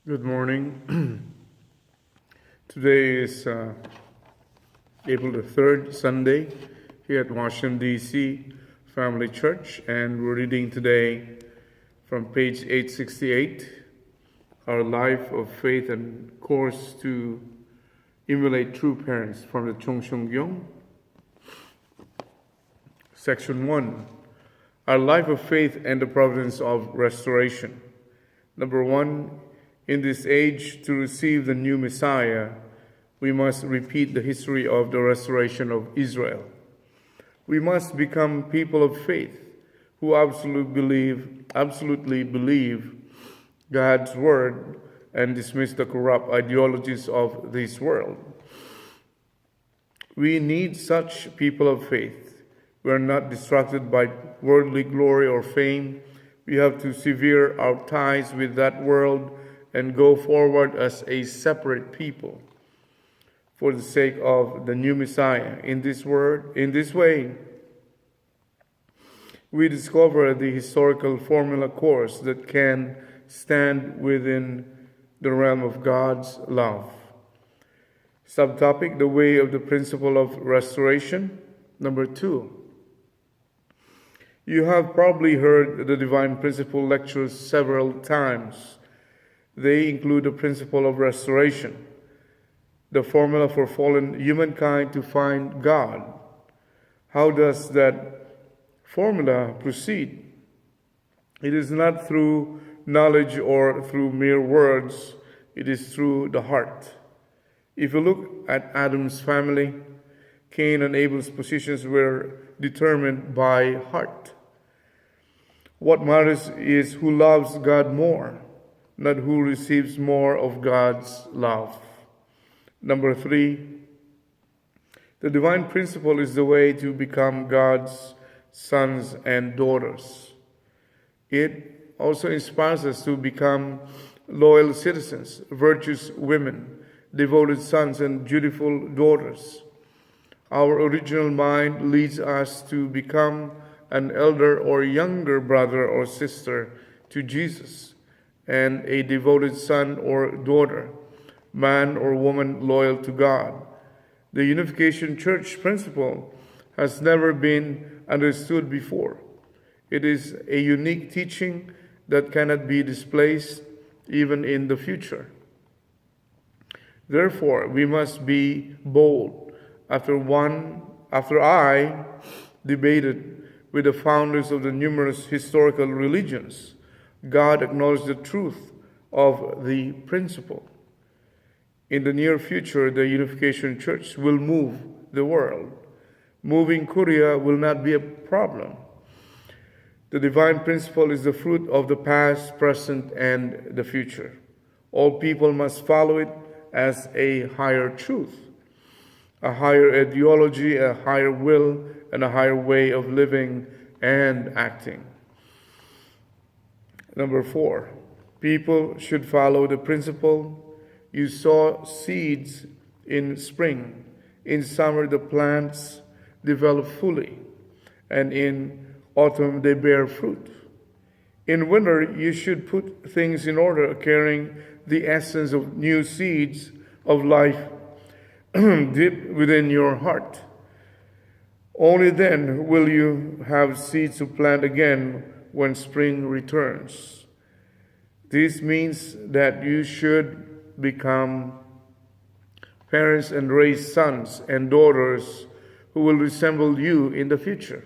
Good morning. Today is April the 3rd, Sunday, here at Washington, D.C. Family Church, and we're reading today from page 868, Our Life of Faith and Course to Emulate True Parents, from the Cheon Seong Gyeong. Section 1, Our Life of Faith and the Providence of Restoration. Number 1, in this age, to receive the new Messiah, we must repeat the history of the restoration of Israel. We must become people of faith who absolutely believe God's word and dismiss the corrupt ideologies of this world. We need such people of faith. We are not distracted by worldly glory or fame. We have to sever our ties with that world and go forward as a separate people for the sake of the new Messiah. In this way, we discover the historical formula course that can stand within the realm of God's love. Subtopic, the way of the principle of restoration. Number 2, you have probably heard the divine principle lectures several times. They include the principle of restoration, the formula for fallen humankind to find God. How does that formula proceed? It is not through knowledge or through mere words. It is through the heart. If you look at Adam's family, Cain and Abel's positions were determined by heart. What matters is who loves God more, not who receives more of God's love. Number 3, the divine principle is the way to become God's sons and daughters. It also inspires us to become loyal citizens, virtuous women, devoted sons, and dutiful daughters. Our original mind leads us to become an elder or younger brother or sister to Jesus, and a devoted son or daughter, man or woman loyal to God. The Unification Church principle has never been understood before. It is a unique teaching that cannot be displaced even in the future. Therefore, we must be bold. After I debated with the founders of the numerous historical religions, God acknowledged the truth of the principle. In the near future, the Unification Church will move the world. Moving Korea will not be a problem. The divine principle is the fruit of the past, present, and the future. All people must follow it as a higher truth, a higher ideology, a higher will, and a higher way of living and acting. Number 4, people should follow the principle. You sow seeds in spring. In summer, the plants develop fully, and in autumn, they bear fruit. In winter, you should put things in order, carrying the essence of new seeds of life deep within your heart. Only then will you have seeds to plant again when spring returns. This means that you should become parents and raise sons and daughters who will resemble you in the future.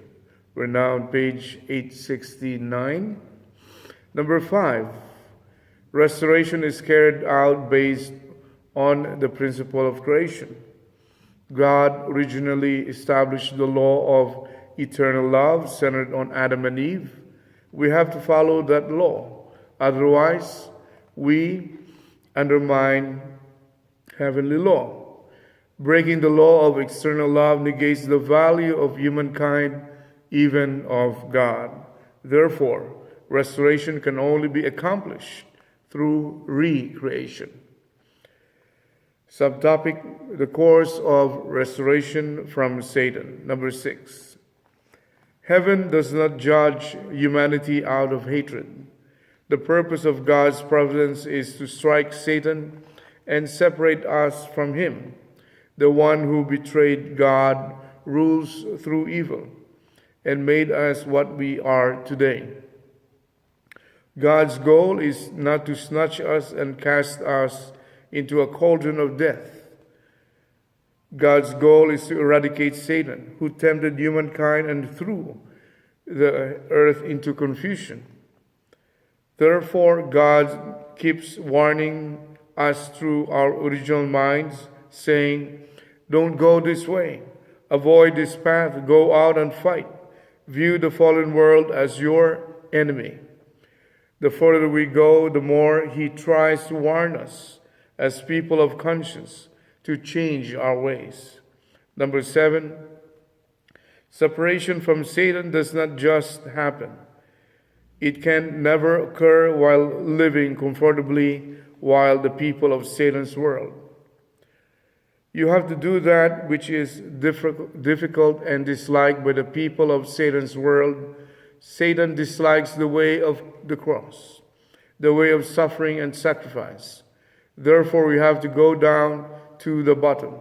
We're now on page 869. Number 5, restoration is carried out based on the principle of creation. God originally established the law of eternal love centered on Adam and Eve. We have to follow that law. Otherwise, we undermine heavenly law. Breaking the law of external love negates the value of humankind, even of God. Therefore, restoration can only be accomplished through recreation. Subtopic, the course of restoration from Satan. Number 6, heaven does not judge humanity out of hatred. The purpose of God's providence is to strike Satan and separate us from him. The one who betrayed God rules through evil and made us what we are today. God's goal is not to snatch us and cast us into a cauldron of death. God's goal is to eradicate Satan, who tempted humankind and threw the earth into confusion. Therefore, God keeps warning us through our original minds, saying, "Don't go this way. Avoid this path. Go out and fight. View the fallen world as your enemy." The further we go, the more he tries to warn us as people of conscience to change our ways. Number 7, separation from Satan does not just happen. It can never occur while living comfortably while the people of Satan's world. You have to do that which is difficult and disliked by the people of Satan's world. Satan dislikes the way of the cross, the way of suffering and sacrifice. Therefore, we have to go down to the bottom.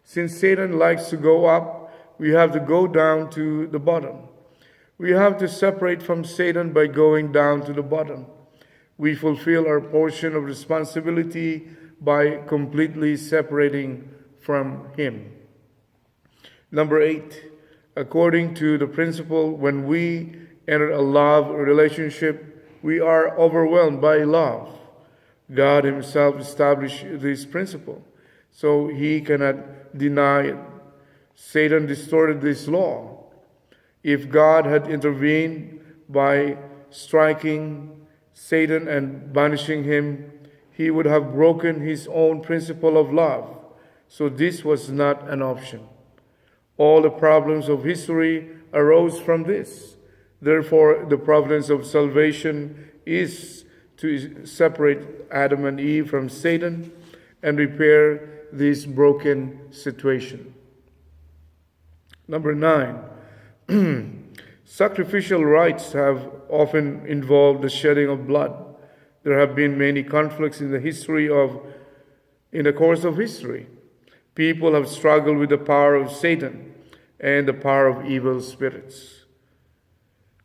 Since Satan likes to go up, we have to go down to the bottom. We have to separate from Satan by going down to the bottom. We fulfill our portion of responsibility by completely separating from him. Number 8, according to the principle, when we enter a love relationship, we are overwhelmed by love. God himself established this principle, so he cannot deny it. Satan distorted this law. If God had intervened by striking Satan and banishing him, he would have broken his own principle of love. So this was not an option. All the problems of history arose from this. Therefore, the providence of salvation is to separate Adam and Eve from Satan and repair this broken situation. Number 9, sacrificial rites have often involved the shedding of blood. There have been many conflicts in the course of history. People have struggled with the power of Satan and the power of evil spirits.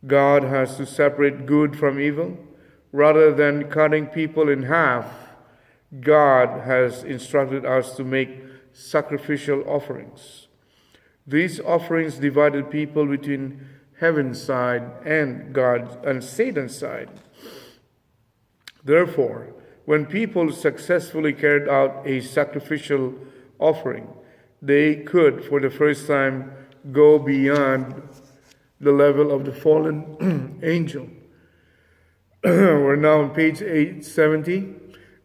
God has to separate good from evil. Rather than cutting people in half, God has instructed us to make sacrificial offerings. These offerings divided people between heaven's side and God's and Satan's side. Therefore, when people successfully carried out a sacrificial offering, they could, for the first time, go beyond the level of the fallen angel. We're now on page 870.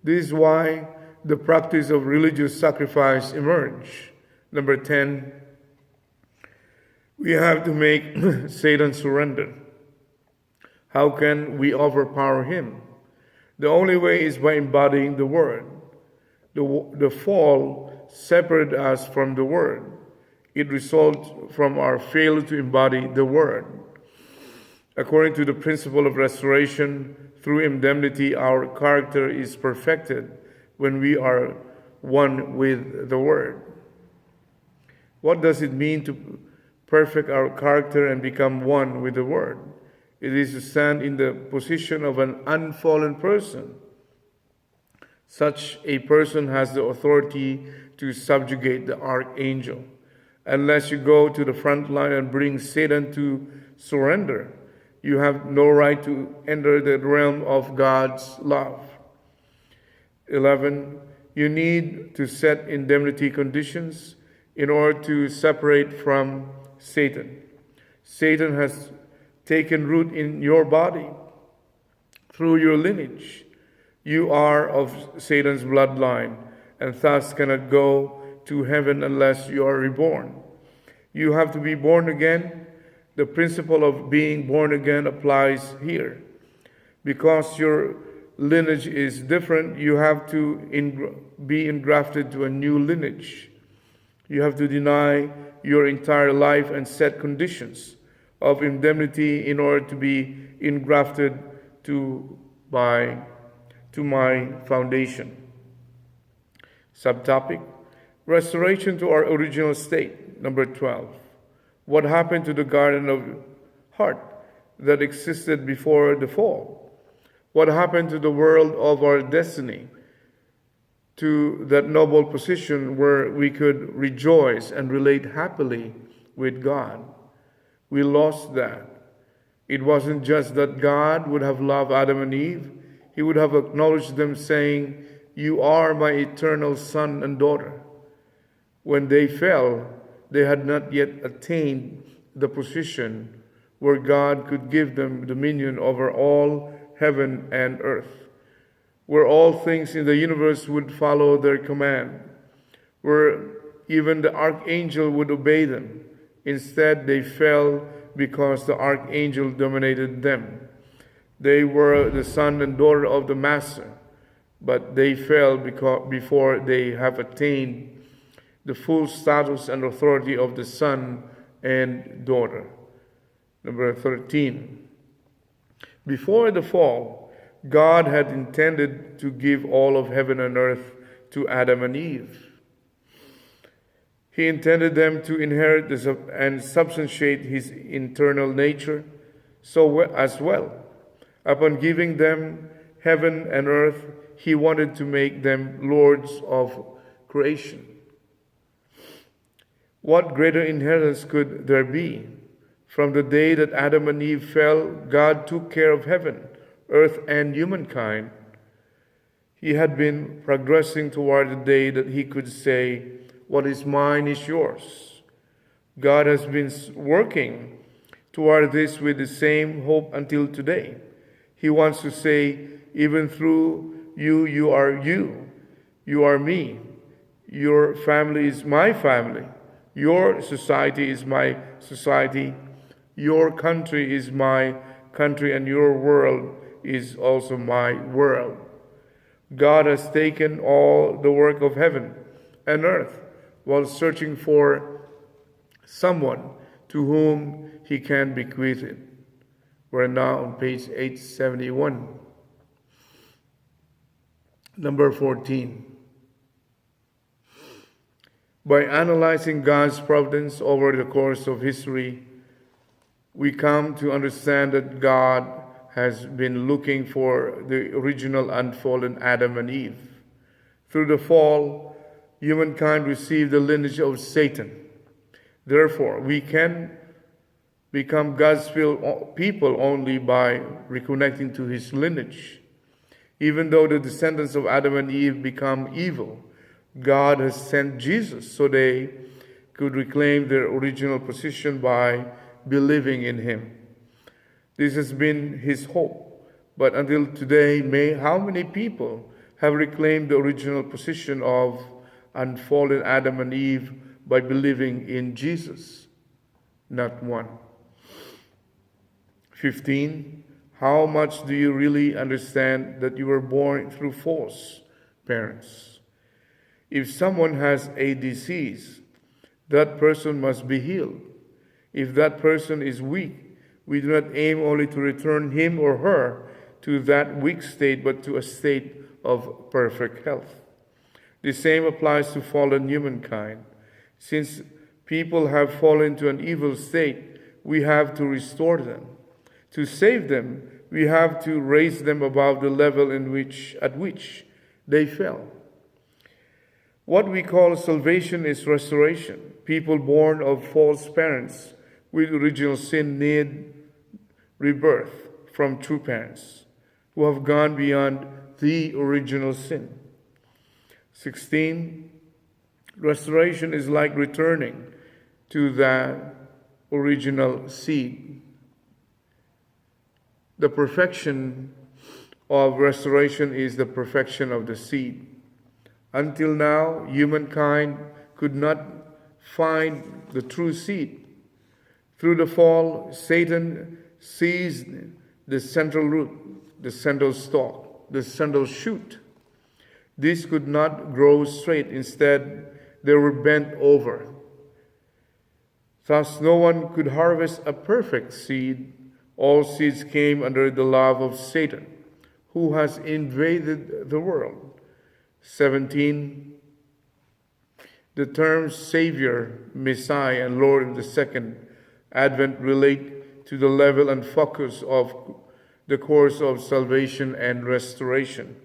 This is why the practice of religious sacrifice emerged. Number 10, we have to make Satan surrender. How can we overpower him? The only way is by embodying the Word. The fall separated us from the Word. It results from our failure to embody the Word. According to the principle of restoration, through indemnity, our character is perfected when we are one with the Word. What does it mean to perfect our character and become one with the Word? It is to stand in the position of an unfallen person. Such a person has the authority to subjugate the archangel. Unless you go to the front line and bring Satan to surrender, you have no right to enter the realm of God's love. 11, you need to set indemnity conditions in order to separate from Satan. Satan has taken root in your body through your lineage. You are of Satan's bloodline and thus cannot go to heaven unless you are reborn. You have to be born again. The principle of being born again applies here. Because your lineage is different, you have to be engrafted to a new lineage. You have to deny your entire life and set conditions of indemnity in order to be engrafted to my foundation. Subtopic: Restoration to our original state. Number 12. What happened to the garden of heart that existed before the fall? What happened to the world of our destiny? To that noble position where we could rejoice and relate happily with God. We lost that. It wasn't just that God would have loved Adam and Eve. He would have acknowledged them saying, "You are my eternal son and daughter." When they fell, they had not yet attained the position where God could give them dominion over all heaven and earth, where all things in the universe would follow their command, where even the archangel would obey them. Instead, they fell because the archangel dominated them. They were the son and daughter of the Master, but they fell before they have attained the full status and authority of the son and daughter. Number 13. Before the fall, God had intended to give all of heaven and earth to Adam and Eve. He intended them to inherit and substantiate his internal nature as well. Upon giving them heaven and earth, he wanted to make them lords of creation. What greater inheritance could there be? From the day that Adam and Eve fell, God took care of heaven, earth, and humankind. He had been progressing toward the day that he could say, "What is mine is yours." God has been working toward this with the same hope until today. He wants to say, even through you, you are you. You are me. Your family is my family. Your society is my society. Your country is my country, and your world is also my world. God has taken all the work of heaven and earth while searching for someone to whom he can bequeath it. We're now on page 871. Number 14. By analyzing God's providence over the course of history, we come to understand that God has been looking for the original unfallen Adam and Eve. Through the fall, humankind received the lineage of Satan. Therefore, we can become God's people only by reconnecting to his lineage. Even though the descendants of Adam and Eve become evil, God has sent Jesus so they could reclaim their original position by believing in him. This has been his hope. But until today, how many people have reclaimed the original position of unfallen Adam and Eve by believing in Jesus? Not one. 15. How much do you really understand that you were born through false parents? If someone has a disease, that person must be healed. If that person is weak, we do not aim only to return him or her to that weak state, but to a state of perfect health. The same applies to fallen humankind. Since people have fallen to an evil state, we have to restore them. To save them, we have to raise them above the level at which they fell. What we call salvation is restoration. People born of false parents with original sin need rebirth from true parents who have gone beyond the original sin. 16. Restoration is like returning to the original seed. The perfection of restoration is the perfection of the seed. Until now, humankind could not find the true seed. Through the fall, Satan seized the central root, the central stalk, the central shoot. These could not grow straight. Instead, they were bent over. Thus, no one could harvest a perfect seed. All seeds came under the love of Satan, who has invaded the world. 17. The terms Savior, Messiah, and Lord in the second Advent relate to the level and focus of the course of salvation and restoration.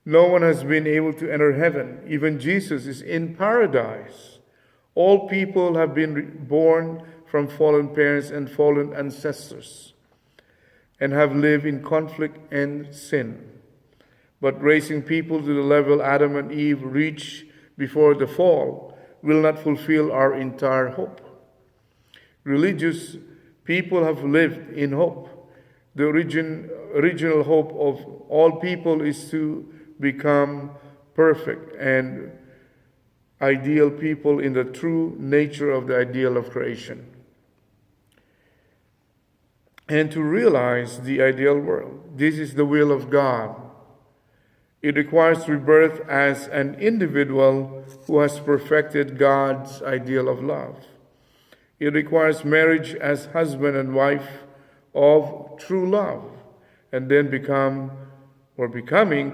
No one has been able to enter heaven. Even Jesus is in paradise. All people have been born from fallen parents and fallen ancestors and have lived in conflict and sin. But raising people to the level Adam and Eve reached before the fall will not fulfill our entire hope. Religious people have lived in hope. The original hope of all people is to become perfect and ideal people in the true nature of the ideal of creation, and to realize the ideal world. This is the will of God. It requires rebirth as an individual who has perfected God's ideal of love. It requires marriage as husband and wife of true love, and then becoming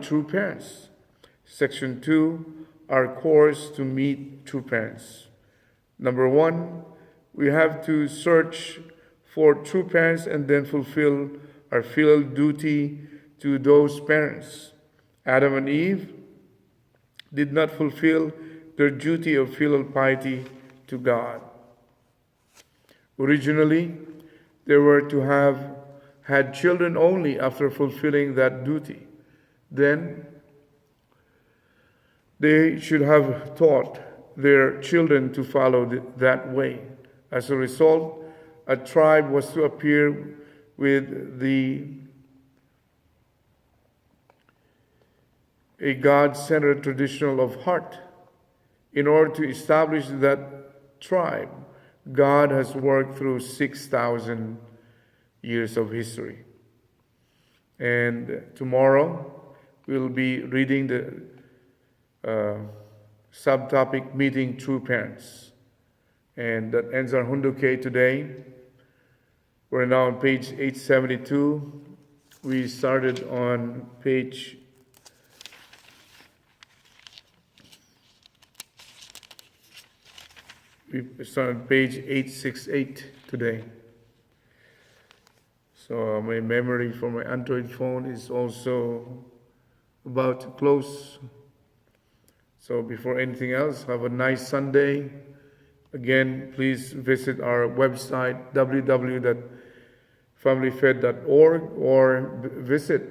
true parents. Section 2, our course to meet true parents. Number 1, we have to search for true parents and then fulfill our filial duty to those parents. Adam and Eve did not fulfill their duty of filial piety to God. Originally, they were to have had children only after fulfilling that duty. Then, they should have taught their children to follow that way. As a result, a tribe was to appear with a God-centered traditional of heart. In order to establish that tribe, God has worked through 6,000 years of history. And tomorrow, we'll be reading the subtopic, Meeting True Parents. And that ends our Hunduke today. We're now on page 872. We started on page 868 today. So my memory for my Android phone is also about to close. So before anything else, have a nice Sunday. Again, please visit our website, www.familyfed.org, or visit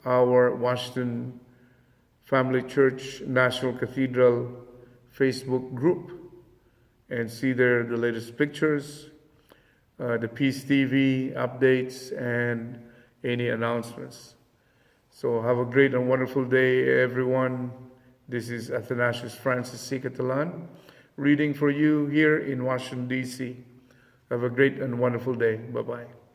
our Washington Family Church National Cathedral Facebook group and see there the latest pictures, the Peace TV updates, and any announcements. So have a great and wonderful day, everyone. This is Athanasius Francis C.Catalan reading for you here in Washington, D.C. Have a great and wonderful day. Bye-bye.